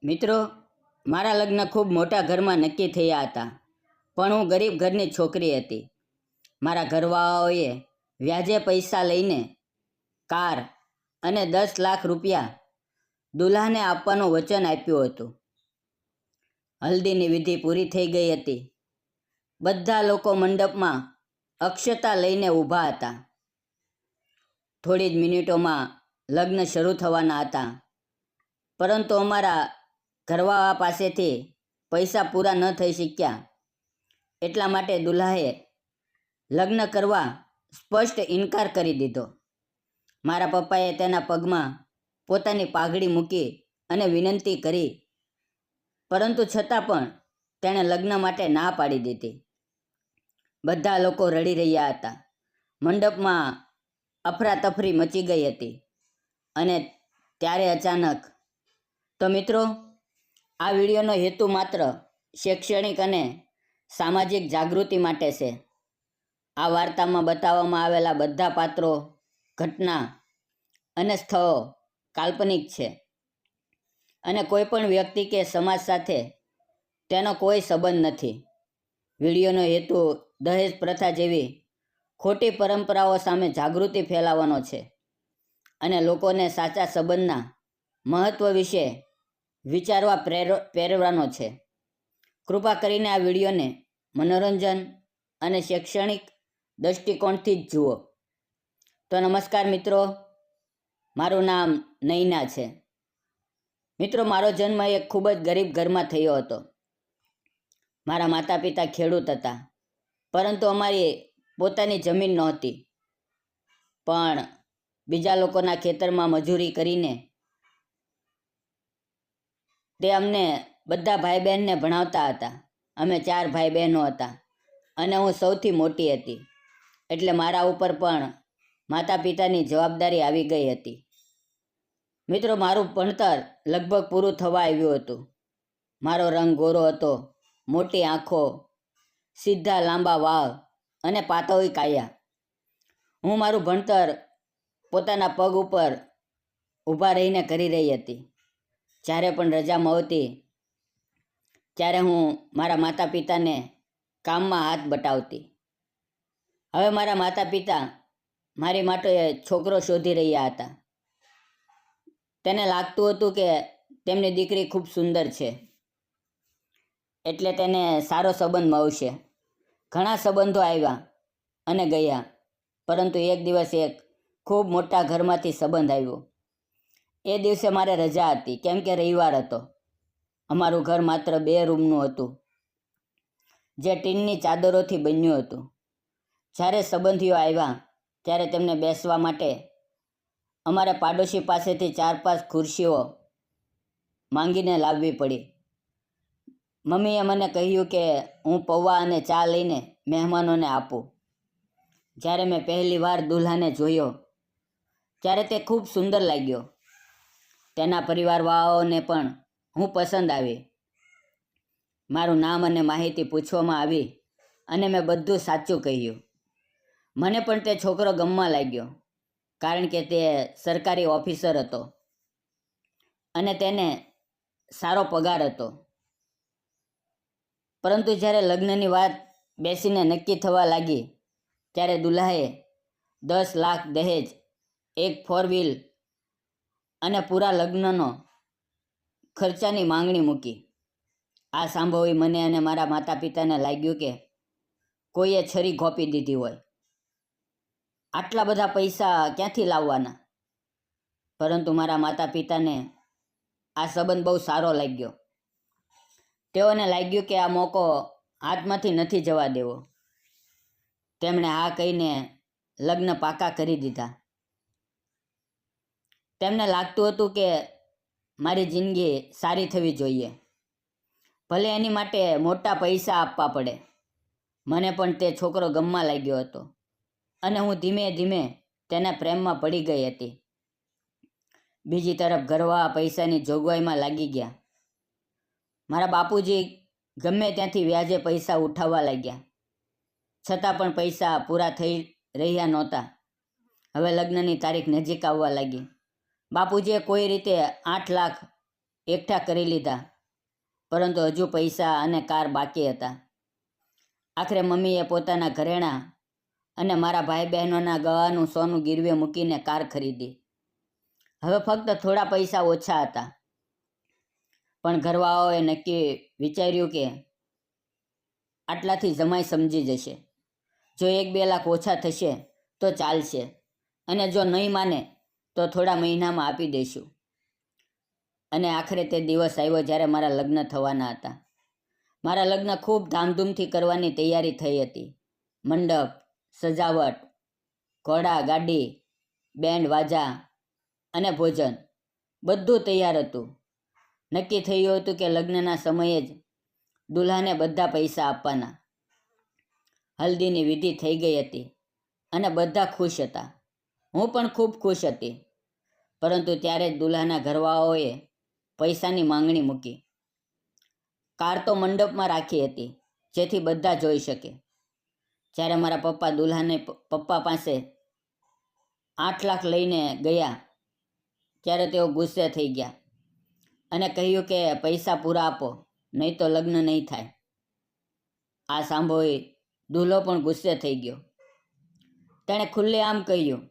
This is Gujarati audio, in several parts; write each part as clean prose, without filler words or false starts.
મિત્રો, મારા લગ્ન ખૂબ મોટા ઘરમાં નક્કી થયા હતા, પણ હું ગરીબ ઘરની છોકરી હતી. મારા ઘરવાળાઓએ વ્યાજે પૈસા લઈને કાર અને 10 લાખ રૂપિયા દુલ્હાને આપવાનું વચન આપ્યું હતું. હલ્દીની વિધિ પૂરી થઈ ગઈ હતી. બધા લોકો મંડપમાં અક્ષતા લઈને ઊભા હતા. થોડી જ મિનિટોમાં લગ્ન શરૂ થવાના હતા, પરંતુ અમારા ઘરવાળા પાસેથી પૈસા પૂરા ન થઈ શક્યા. એટલા માટે દુલ્હાએ લગ્ન કરવા સ્પષ્ટ ઇનકાર કરી દીધો. મારા પપ્પાએ તેના પગમાં પોતાની પાઘડી મૂકી અને વિનંતી કરી, પરંતુ છતાં પણ તેણે લગ્ન માટે ના પાડી દીધી. બધા લોકો રડી રહ્યા હતા. મંડપમાં અફરાતફરી મચી ગઈ હતી. અને ત્યારે અચાનક, તો મિત્રો, આ વિડીયોનો હેતુ માત્ર શૈક્ષણિક અને સામાજિક જાગૃતિ માટે છે. આ વાર્તામાં બતાવવામાં આવેલા બધા પાત્રો, ઘટના અને સ્થળો કાલ્પનિક છે, અને કોઈ પણ વ્યક્તિ કે સમાજ સાથે તેનો કોઈ સંબંધ નથી. વિડીયોનો હેતુ દહેજ પ્રથા જેવી ખોટી પરંપરાઓ સામે જાગૃતિ ફેલાવવાનો છે અને લોકોને સાચા સંબંધના મહત્વ વિશે વિચારવા પ્રેરવાનો છે. કૃપા કરીને આ વિડીયોને મનોરંજન અને શૈક્ષણિક દૃષ્ટિકોણથી જ જુઓ. તો નમસ્કાર મિત્રો, મારું નામ નૈના છે. મિત્રો, મારો જન્મ એક ખૂબ જ ગરીબ ઘરમાં થયો હતો. મારા માતા પિતા ખેડૂત હતા, પરંતુ અમારી પોતાની જમીન નહોતી. પણ બીજા લોકોના ખેતરમાં મજૂરી કરીને તે અમને બધા ભાઈ બહેનને ભણાવતા હતા. અમે 4 ભાઈ બહેનો હતા અને હું સૌથી મોટી હતી. એટલે મારા ઉપર પણ માતા પિતાની જવાબદારી આવી ગઈ હતી. મિત્રો, મારું ભણતર લગભગ પૂરું થવા આવ્યું હતું. મારો રંગ ગોરો હતો, મોટી આંખો, સીધા લાંબા વાળ અને પાતળી કાયા. હું મારું ભણતર પોતાના પગ ઉપર ઊભા રહીને કરી રહી હતી. જ્યારે પણ રજા મળતી ત્યારે હું મારા માતા પિતાને કામમાં હાથ બટાવતી. હવે મારા માતા પિતા મારી માટે છોકરો શોધી રહ્યા હતા. તેને લાગતું હતું કે તેમની દીકરી ખૂબ સુંદર છે, એટલે તેને સારો સંબંધ મળશે. ઘણા સંબંધો આવ્યા અને ગયા, પરંતુ એક દિવસ એક ખૂબ મોટા ઘરમાંથી સંબંધ આવ્યો. એ દિવસે મારે રજા હતી, કેમ કે રવિવાર હતો. અમારું ઘર માત્ર 2 રૂમનું હતું, જે ટીનની ચાદરોથી બન્યું હતું. જ્યારે સંબંધીઓ આવ્યા ત્યારે તેમને બેસવા માટે અમારે પાડોશી પાસેથી 4-5 ખુરશીઓ માંગીને લાવવી પડી. મમ્મીએ મને કહ્યું કે હું પૌવા અને ચા લઈને મહેમાનોને આપું. જ્યારે મેં પહેલી વાર દુલ્હાને જોયો ત્યારે તે ખૂબ સુંદર લાગ્યો. તેના પરિવારવાળાઓને પણ હું પસંદ આવી. મારું નામ અને માહિતી પૂછવામાં આવી અને મેં બધું સાચું કહ્યું. મને પણ તે છોકરો ગમવા લાગ્યો, કારણ કે તે સરકારી ઓફિસર હતો અને તેને સારો પગાર હતો. પરંતુ જ્યારે લગ્નની વાત બેસીને નક્કી થવા લાગી ત્યારે દુલ્હાએ 10 લાખ દહેજ, એક 4 વ્હીલ અને પૂરા લગ્નનો ખર્ચાની માંગણી મૂકી. આ સાંભળી મને અને મારા માતા પિતાને લાગ્યું કે કોઈએ છરી ઘોંપી દીધી હોય. આટલા બધા પૈસા ક્યાંથી લાવવાના? પરંતુ મારા માતા પિતાને આ સંબંધ બહુ સારો લાગ્યો. તેઓને લાગ્યું કે આ મોકો હાથમાંથી નથી જવા દેવો. તેમણે હા કહીને લગ્ન પાકા કરી દીધા. તેમને લાગતું હતું કે મારી જિંદગી સારી થવી જોઈએ, ભલે એની માટે મોટા પૈસા આપવા પડે. મને પણ તે છોકરો ગમવા લાગ્યો હતો અને હું ધીમે ધીમે તેના પ્રેમમાં પડી ગઈ હતી. બીજી તરફ ઘરવાળા પૈસાની જોગવાઈમાં લાગી ગયા. મારા બાપુજી ગમે ત્યાંથી વ્યાજે પૈસા ઉઠાવવા લાગ્યા, છતાં પણ પૈસા પૂરા થઈ રહ્યા નહોતા. હવે લગ્નની તારીખ નજીક આવવા લાગી. બાપુજીએ કોઈ રીતે 8 લાખ એકઠા કરી લીધા, પરંતુ હજુ પૈસા અને કાર બાકી હતા. આખરે મમ્મીએ પોતાના ઘરેણાં અને મારા ભાઈ બહેનોના ગળાનું સોનું ગીરવે મૂકીને કાર ખરીદી. હવે ફક્ત થોડા પૈસા ઓછા હતા, પણ ઘરવાળાઓએ નક્કી વિચાર્યું કે આટલાથી જમાઈ સમજી જશે. જો 1-2 લાખ ઓછા થશે તો ચાલશે, અને જો નહીં માને તો થોડા મહિનામાં આપી દઈશું. અને આખરે તે દિવસ આવ્યો જ્યારે મારા લગ્ન થવાના હતા. મારા લગ્ન ખૂબ ધામધૂમથી કરવાની તૈયારી થઈ હતી. મંડપ, સજાવટ, ઘોડા ગાડી, બેન્ડ વાજા અને ભોજન બધું તૈયાર હતું. નક્કી થયું હતું કે લગ્નના સમયે જ દુલ્હાને બધા પૈસા આપવાના. હલ્દીની વિધિ થઈ ગઈ હતી અને બધા ખુશ હતા. હું પણ ખૂબ ખુશ હતી. પરંતુ ત્યારે જ દુલ્હાના ઘરવાળાઓએ પૈસાની માંગણી મૂકી. કાર તો મંડપમાં રાખી હતી, જેથી બધા જોઈ શકે. જ્યારે મારા પપ્પા દુલ્હાને પપ્પા પાસે 8 લાખ લઈને ગયા, ત્યારે તેઓ ગુસ્સે થઈ ગયા અને કહ્યું કે પૈસા પૂરા આપો, નહીં તો લગ્ન નહીં થાય. આ સાંભળી દુલ્હો પણ ગુસ્સે થઈ ગયો. તેણે ખુલ્લેઆમ કહ્યું,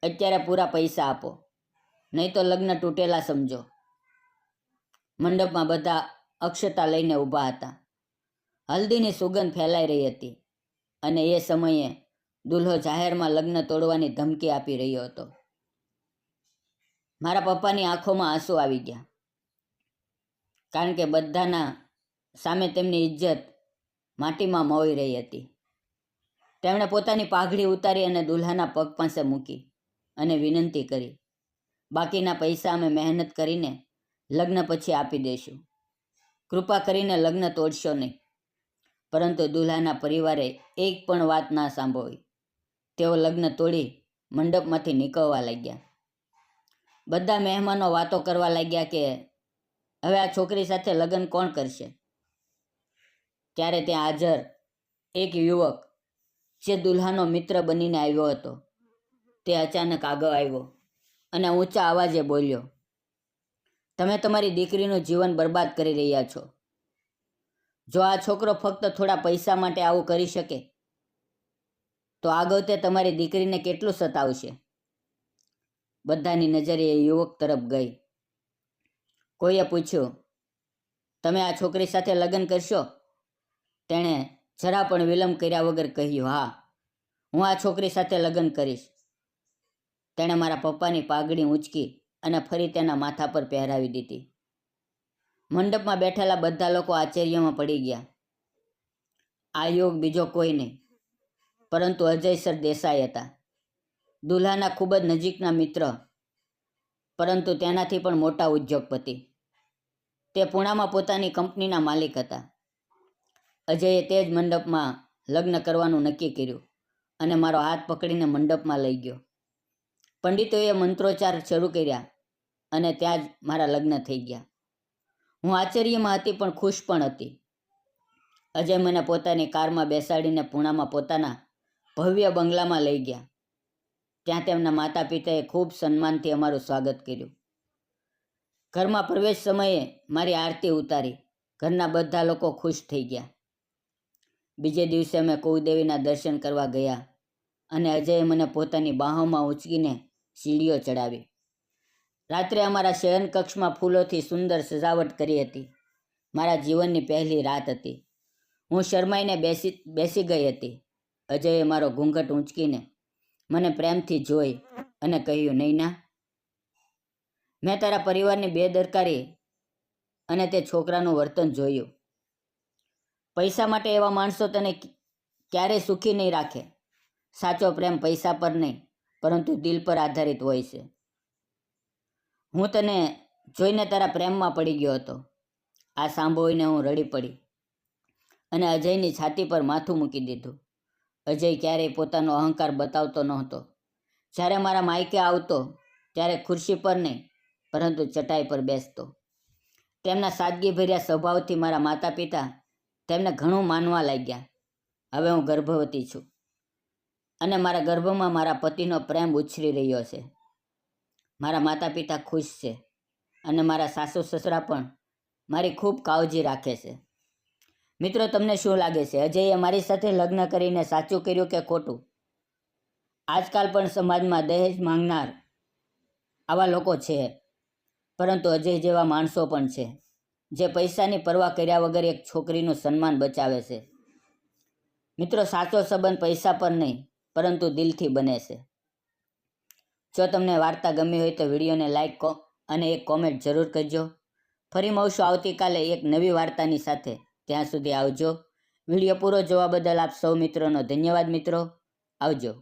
અત્યારે પૂરા પૈસા આપો, નહીં તો લગ્ન તૂટેલા સમજો. મંડપમાં બધા અક્ષતા લઈને ઊભા હતા. હલ્દીની સુગંધ ફેલાઈ રહી હતી અને એ સમયે દુલ્હો જાહેરમાં લગ્ન તોડવાની ધમકી આપી રહ્યો હતો. મારા પપ્પાની આંખોમાં આંસુ આવી ગયા, કારણ કે બધાના સામે તેમની ઇજ્જત માટીમાં મોઈ રહી હતી. તેમણે પોતાની પાઘડી ઉતારી અને દુલ્હાના પગ પાસે મૂકી અને વિનંતી કરી, બાકીના પૈસા અમે મહેનત કરીને લગ્ન પછી આપી દઈશું. કૃપા કરીને લગ્ન તોડશો નહીં. પરંતુ દુલ્હાના પરિવારે એક પણ વાત ના સાંભળી. તેઓ લગ્ન તોડી મંડપમાંથી નીકળવા લાગ્યા. બધા મહેમાનો વાતો કરવા લાગ્યા કે હવે આ છોકરી સાથે લગ્ન કોણ કરશે. ત્યારે ત્યાં હાજર એક યુવક, જે દુલ્હાનો મિત્ર બનીને આવ્યો હતો, તે અચાનક આગળ આવ્યો અને ઊંચા અવાજે બોલ્યો, તમે તમારી દીકરીનું જીવન બરબાદ કરી રહ્યા છો. જો આ છોકરો ફક્ત થોડા પૈસા માટે આવું કરી શકે, તો આગળ તે તમારી દીકરીને કેટલું સતાવશે. બધાની નજર એ યુવક તરફ ગઈ. કોઈએ પૂછ્યું, તમે આ છોકરી સાથે લગ્ન કરશો? તેણે જરા પણ વિલંબ કર્યા વગર કહ્યું, હા, હું આ છોકરી સાથે લગ્ન કરીશ. તેણે મારા પપ્પાની પાઘડી ઊંચકી અને ફરી તેના માથા પર પહેરાવી દીધી. મંડપમાં બેઠેલા બધા લોકો આશ્ચર્યમાં પડી ગયા. આ યુવક બીજો કોઈ નહીં, પરંતુ અજયસર દેસાઈ હતા. દુલ્હાના ખૂબ જ નજીકના મિત્ર, પરંતુ તેનાથી પણ મોટા ઉદ્યોગપતિ. તે પુણામાં પોતાની કંપનીના માલિક હતા. અજયે તે જ મંડપમાં લગ્ન કરવાનું નક્કી કર્યું અને મારો હાથ પકડીને મંડપમાં લઈ ગયો. પંડિતોએ મંત્રોચ્ચાર શરૂ કર્યા અને ત્યાં જ મારા લગ્ન થઈ ગયા. હું આશ્ચર્યમાં હતી પણ ખુશ પણ હતી. અજય મને પોતાની કારમાં બેસાડીને પુણામાં પોતાના ભવ્ય બંગલામાં લઈ ગયા. ત્યાં તેમના માતા પિતાએ ખૂબ સન્માનથી અમારું સ્વાગત કર્યું. ઘરમાં પ્રવેશ સમયે મારી આરતી ઉતારી. ઘરના બધા લોકો ખુશ થઈ ગયા. બીજે દિવસે અમે કુળદેવીના દર્શન કરવા ગયા અને અજયે મને પોતાની બાહોમાં ઉંચકીને સીડીઓ ચડાવી. રાત્રે અમારા શયન કક્ષમાં ફૂલોથી સુંદર સજાવટ કરી હતી. મારા જીવનની પહેલી રાત હતી. હું શરમાઈને બેસી ગઈ હતી. અજયે મારો ઘૂંઘટ ઊંચકીને મને પ્રેમથી જોઈ અને કહ્યું, નૈના, મેં તારા પરિવારની બેદરકારી અને તે છોકરાનું વર્તન જોયું. પૈસા માટે એવા માણસો તને ક્યારેય સુખી નહીં રાખે. સાચો પ્રેમ પૈસા પર નહીં, પરંતુ દિલ પર આધારિત હોય છે. હું તને જોઈને તારા પ્રેમમાં પડી ગયો હતો. આ સાંભળીને હું રડી પડી અને અજયની છાતી પર માથું મૂકી દીધું. અજય ક્યારેય પોતાનો અહંકાર બતાવતો નહોતો. જ્યારે મારા માયકે આવતો ત્યારે ખુરશી પર નહીં, પરંતુ ચટાઈ પર બેસતો. તેમના સાદગીભર્યા સ્વભાવથી મારા માતા પિતા તેમને ઘણું માનવા લાગ્યા. હવે હું ગર્ભવતી છું અને મારા ગર્ભમાં મારા પતિનો પ્રેમ ઉછરી રહ્યો છે. મારા માતા પિતા ખુશ છે. અને મારા સાસુ સસરા પણ મારી ખૂબ કાળજી રાખે છે. મિત્રો, તમને શું લાગે છે, અજયે મારી સાથે લગ્ન કરીને સાચું કર્યું કે ખોટું? આજકાલ પણ સમાજમાં દહેજ માંગનાર આવા લોકો છે, પરંતુ અજય જેવા માણસો પણ છે જે પૈસાની પરવા કર્યા વગર એક છોકરીનું સન્માન બચાવે છે. મિત્રો, સાચો સંબંધ પૈસા પર નહીં પરંતુ દિલથી બને છે. જો તમને વાર્તા ગમી હોય તો વિડીયોને લાઈક અને એક કોમેન્ટ જરૂર કરજો. ફરી મળશું આવતીકાલે એક નવી વાર્તાની સાથે. ત્યાં સુધી આવજો. વિડીયો પૂરો જોવા બદલ આપ સૌ મિત્રોનો ધન્યવાદ. મિત્રો, આવજો.